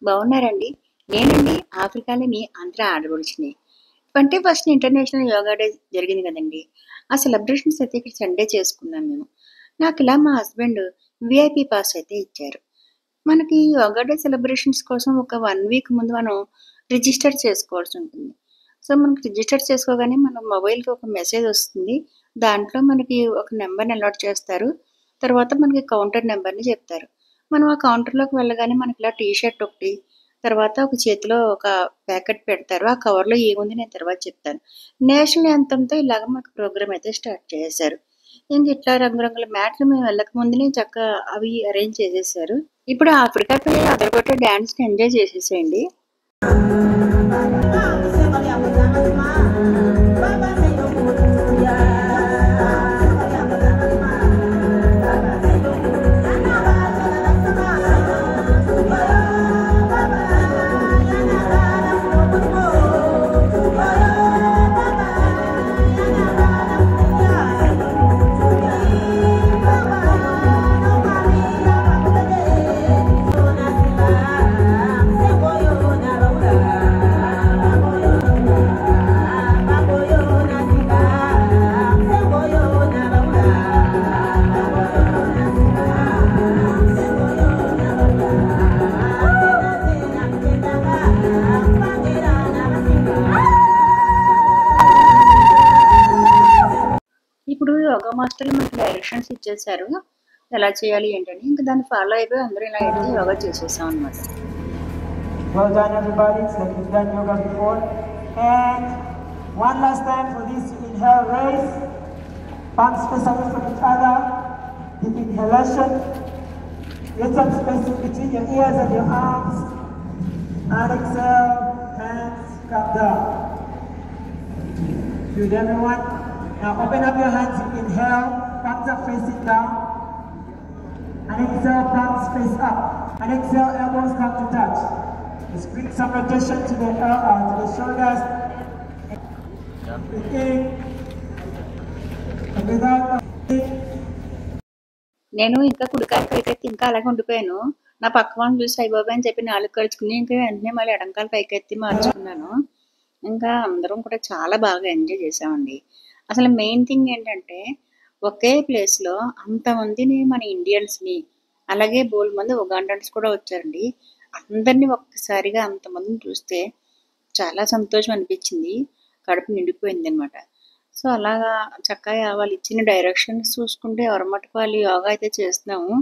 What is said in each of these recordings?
బాగున్నారండి. నేనండి ఆఫ్రికాలోని ఆంధ్ర ఆడపడుచుని. 21st ఇంటర్నేషనల్ యోగా డే జరిగింది కదండీ! ఆ సెలబ్రేషన్స్ అయితే ఇక్కడ సండే చేసుకున్నాం మేము. నాకిలా మా హస్బెండ్ వీఐపీ పాస్ అయితే ఇచ్చారు. మనకి యోగా డే సెలబ్రేషన్స్ కోసం ఒక 1 వీక్ ముందు మనం రిజిస్టర్ చేసుకోవాల్సి ఉంటుంది. సో, మనకి రిజిస్టర్ చేసుకోగానే మన మొబైల్‌కి ఒక మెసేజ్ వస్తుంది. దాంట్లో మనకి ఒక నంబర్‌ని అలాట్ చేస్తారు. తర్వాత మనకి కౌంటర్ నంబర్‌ని చెప్తారు. మనం ఆ కౌంటర్‌లోకి వెళ్ళగానే మనకిలా టీ షర్ట్ ఒకటి, తర్వాత ఒక చేతిలో ఒక ప్యాకెట్ పెడతారు. ఆ కవర్‌లో ఏముంది నేను తర్వాత చెప్తాను. నేషనల్ యాంథమ్‌తో ఇలాగ మాకు ప్రోగ్రామ్ అయితే స్టార్ట్ చేసేశారు. ఇంకిట్లా రంగురంగుల మ్యాట్లు మేము వెళ్ళక ముందునే చక్కగా అవి అరేంజ్ చేసేశారు. ఇప్పుడు ఆఫ్రికాకి అదరగొట్టే డాన్స్‌ని ఎంజాయ్ చేసేసేయండి. ఇప్పుడు యోగా మాస్టర్లు మనకి డైరెక్షన్స్ ఇచ్చేసారు. ఎలా చేయాలి ఏంటని. ఇంక దాన్ని ఫాలో అయిపోయి అందరూ ఇలా అయితే యోగా చేసేసాం అన్నమాట. Well done, everybody. It's like you've done yoga before. And one last time for this inhale raise. Palms face away from each other. Deep inhalation. Get some space in between your ears and your arms. And exhale. Hands come down. Good, everyone. Now open up your hands. Inhale. Palms are facing down. And exhale. Palms face up. And exhale. Elbows come to touch. Let's bring some rotation to the shoulders. Breathe in. And without నేను ఇంకా కుడికాలు పైకెత్తి ఇంకా అలాగే ఉండిపోయాను. నా పక్క వాళ్ళని చూసి అయ్యబాబోయ్ అని చెప్పి నాలుగు కరుచుకుని ఇంకా వెంటనే మళ్ళీ ఎడంకాలు పైకెత్తి మార్చుకున్నాను. ఇంకా అందరం కూడా చాలా బాగా ఎంజాయ్ చేసామండి. అసలు మెయిన్ థింగ్ ఏంటంటే ఒకే ప్లేస్‌లో అంతమందిని మన ఇండియన్స్‌ని అలాగే బోలెడుమంది ఉగాండన్స్ కూడా వచ్చారండి. అందరిని ఒక్కసారిగా అంతమందిని చూస్తే చాలా సంతోషం అనిపించింది. కడుపు నిండిపోయిందనమాట. సో, అలాగా చక్కగా వాళ్ళు ఇచ్చిన డైరెక్షన్స్ చూసుకుంటే ఎవరి మటుకు వాళ్ళు యోగా అయితే చేస్తున్నాము.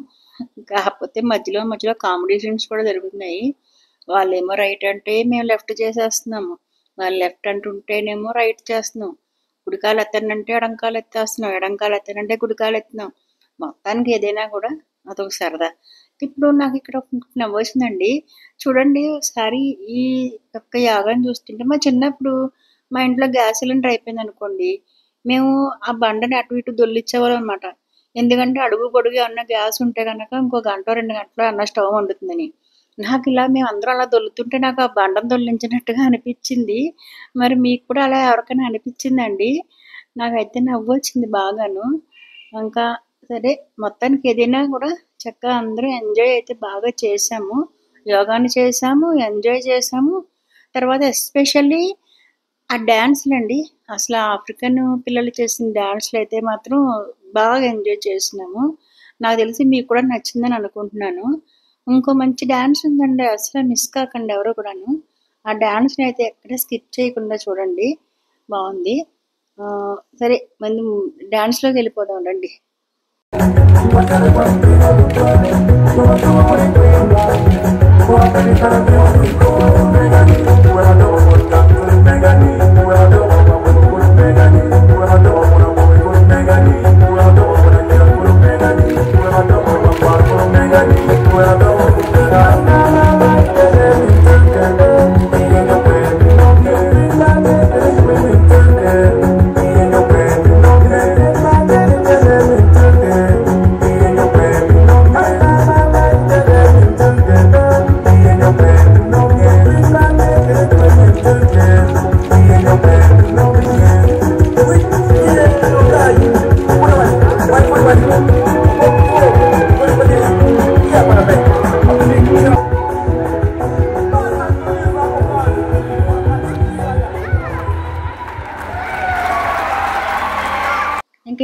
కాకపోతే మధ్యలో మధ్యలో కాంపిటీషన్స్ కూడా జరుగుతున్నాయి. వాళ్ళేమో రైట్ అంటే మేము లెఫ్ట్ చేసేస్తున్నాము. వాళ్ళు లెఫ్ట్ అంటుంటేనేమో రైట్ చేస్తున్నాం. కుడికాలు ఎత్తండంటే ఎడంకాలు ఎత్తేస్తున్నాం. ఎడంకాలు ఎత్తానంటే కుడికాలు ఎత్తున్నాం. మొత్తానికి ఏదైనా కూడా అదొక సరదా. ఇప్పుడు నాకు ఇక్కడ నవ్వొచ్చిందండి. చూడండి ఒకసారి ఈ యొక్క యోగాని చూస్తుంటే మా చిన్నప్పుడు మా ఇంట్లో గ్యాస్ సిలిండర్ అయిపోయిందనుకోండి, మేము ఆ బండని అటు ఇటు దొర్లిచ్చేవాళ్ళం అనమాట. ఎందుకంటే అడుగు పొడుగు ఏమన్నా గ్యాస్ ఉంటే గనక ఇంకో గంటో 2 గంటలో అన్న స్టవ్ వండుతుందని. నాకిలా మేమందరం అలా దొర్లుతుంటే నాకు ఆ బండను దొర్లించినట్టుగా అనిపించింది. మరి మీకు కూడా అలా ఎవరికైనా అనిపించిందండి? నాకైతే నవ్వొచ్చింది బాగాను. ఇంకా సరే మొత్తానికి ఏదైనా కూడా చక్కగా అందరూ ఎంజాయ్ అయితే బాగా చేశాము. యోగాని చేశాము, ఎంజాయ్ చేశాము. తర్వాత ఎస్పెషల్లీ ఆ డాన్స్‌లండి. అసలు ఆ ఆఫ్రికన్ పిల్లలు చేసిన డాన్స్‌లయితే మాత్రం బాగా ఎంజాయ్ చేసినాము. నాకు తెలిసి మీకు కూడా నచ్చిందని అనుకుంటున్నాను. ఇంకో మంచి డాన్స్ ఉందండి. అసలు మిస్ కాకండి ఎవరు కూడాను. ఆ డాన్స్‌ని అయితే ఎక్కడ స్కిప్ చేయకుండా చూడండి. బావుంది. సరే మనం డాన్స్‌లోకి వెళ్ళిపోదాం రండి.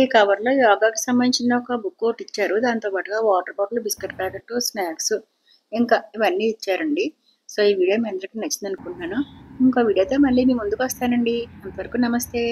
ఈ కవర్లో యోగాకి సంబంధించిన ఒక బుక్ ఒకటి ఇచ్చారు. దాంతో పాటుగా water bottle, biscuit packet, snacks ఇంకా ఇవన్నీ ఇచ్చారండి. సో ఈ వీడియో మీ అందరికీ నచ్చింది అనుకుంటున్నాను. ఇంకో వీడియోతో మళ్ళీ మీ ముందుకు వస్తానండి. అంతవరకు నమస్తే.